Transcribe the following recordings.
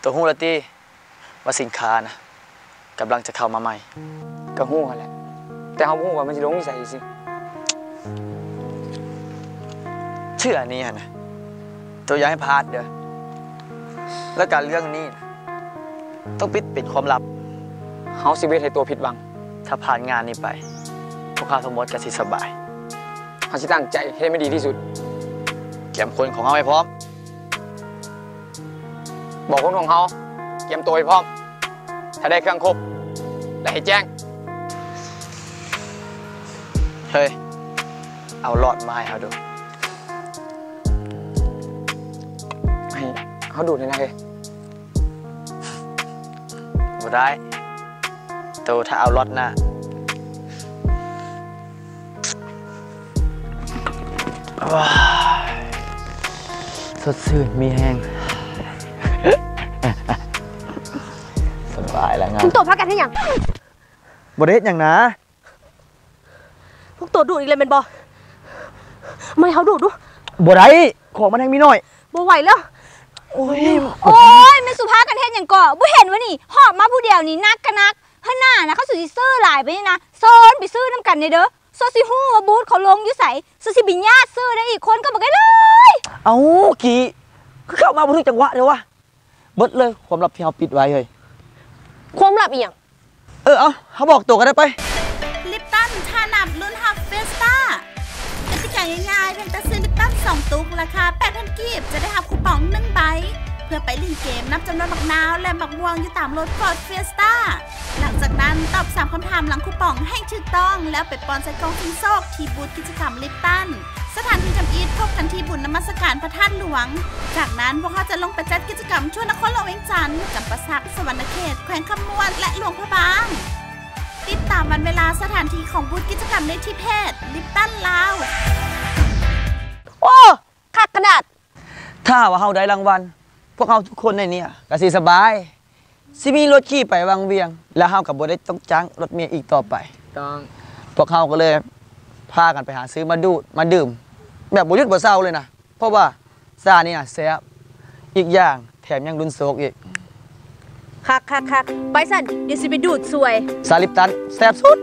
ตัวหูละตีว่าสินค้านะกำลังจะเข้ามาใหม่ก็หู้แหละแต่เขาหู้ว่ามันจะลงนิสัยสิเชื่อนี้นะตัวอย่าให้พลาดเด้อแล้วการเรื่องนี้นะต้องปิดเป็นความลับเขาสิเวทให้ตัวผิดหวังถ้าผ่านงานนี้ไปพวกข้าทั้งหมดก็สิสบายเขาจะตั้งใจให้ไม่ดีที่สุดเตรียมคนของเขาให้พร้อมบอกคนของเขาเตรียมตัวให้พร้อมถ้าได้เครื่องครบแล้วให้แจ้งเฮ้ยเอาหลอดมาให้เขาดูให้เขาดูเลยนะเฮ้ยบ่ได้ตัวถ้าเอาหลอดนะว้าสดชื่นมีแห้งสบายแล้วงานพวกตัวพักกันให้ยังบริเวณอย่างนะพวกตัวดูดอีกเลยเป็นบอไม่เขาดูดดูบ่ได้ของมันแห้งมีหน่อยบ่ไหวแล้วโอ้ยไม่สุภาพกันเทศอย่างก่อบ่เห็นวะนี่หอบมาผู้เดียวนี่นักกันนักเฮ้ยหน้านะเขาซื้อซื้อหลายไปนี่นะโซนไปซื้อน้ำกันในเด้อโซซิฮู้ว่าบูธเขาลงอยู่ใส่โซซิบิญญาซื้อได้อีกคนก็บอกได้เลยเอากี่เข้ามาบ่ถึงจังหวะเดี๋ยววะเบิดเลยความลับที่เขาปิดไว้เฮ้ยความลับอีกอย่างเอาเขาบอกตัวกันได้ไปลิปตันชาหนับรุ่นฮับเฟสต้ากติกาง่ายๆเพียงแต่ซื้อลิปตัน2ตุ๊กราคา 8,000 กีบจะได้รับคูปอง1ใบเพื่อไปเล่นเกมนับจำนวนบักนาวและบักม่วงอยู่ตามรถฟอร์ดเฟสต้าหลังจากนั้นตอบ3คำถามหลังคูปองให้ถูกต้องแล้วไปปอนใส่กล่องซิงโซกที่บูธกิจกรรมลิปตันสถานที่ทำอีทพบกันที่บุญนมัสการพระธาตุหลวงจากนั้นพวกเขาจะลงไปจัดกิจกรรมช่วยนครหลวงเวียงจันทร์จำปาสักสวรรณเขตแขวงคำมวนและหลวงพระบางติดตามวันเวลาสถานที่ของบูธกิจกรรมในที่เพจลิปตันลาวโอ้คักกระดาษถ้าว่าเขาได้รางวัลพวกเขาทุกคนในนี้ก็สิสบายสิมีรถขี่ไปวังเวียงแล้วเขากับบ่ได้ต้องจ้างรถเมียอีกต่อไปต้องพวกเขาก็เลยพากันไปหาซื้อมาดูดมาดื่มแบบบ่หยุดบ่เศร้าเลยนะเพราะว่าซานี่น่ะแซ่บอีกอย่างแถมยังรุนโซกอีกคักไปสั่นเดี๋ยวสิไปดูดสวยซาลิปตันแซ่บสุด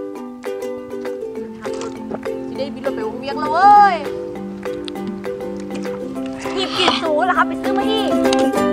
สิได้บินรถไปวงเวียงแล้วเว้ยหยิบกินสูแล้วครับไปซื้อมาอีก